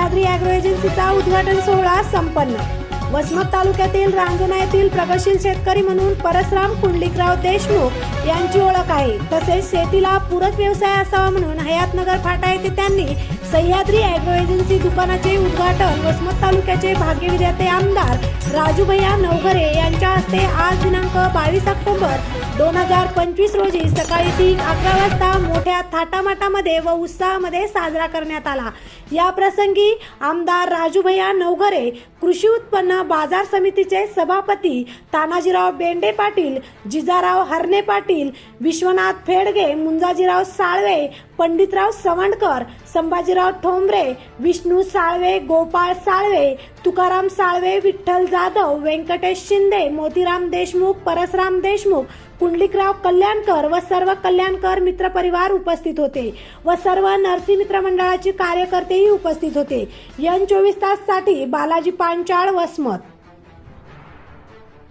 Sahyadri agro एजन्सीचा उद्घाटन सोहळा संपन्न। वसमत तालुक्यातील रांजणा येथील प्रगतशील शेतकरी म्हणून परसराम कुंडलिकराव देशमुख यांची ओळख आहे। तसेच शेतीला पूरक व्यवसाय असावा म्हणून हयातनगर फाटा येथे त्यांनी सह्याद्री ॲग्रो एजन्सी दुकानाचे उद्घाटन वसमत तालुक्याचे भाग्यविधाते आमदार राजूभैया नवघरे यांच्या हस्ते आज दिनांक 22 ऑक्टोबर 2025 रोजी सकाळी 3:11 वाजता मोठ्या थाटामाटामध्ये व उत्साहामध्ये साजरा करण्यात आला। या प्रसंगी आमदार राजूभैया नवघरे, कृषी उत्पन्न बाजार समितीचे सभापती तानाजीराव बेंडे पाटील, जिजाराव हरणे पाटील, विश्वनाथ फेडगे, मुंजाजीराव साळवे, पंडितराव सवंडकर, संभाजीराव ठोंबरे, विष्णू साळवे, गोपाळ साळवे, तुकाराम साळवे, विठ्ठल जाधव, व्यंकटेश शिंदे, मोतीराम देशमुख, परसराम देशमुख, कुंडलिकराव कल्याणकर व सर्व कल्याणकर मित्र परिवार उपस्थित होते व सर्व नरसी मित्र मंडळाचे कार्यकर्तेही उपस्थित होते। N24 तास साठी बालाजी पांचाळ, वसमत।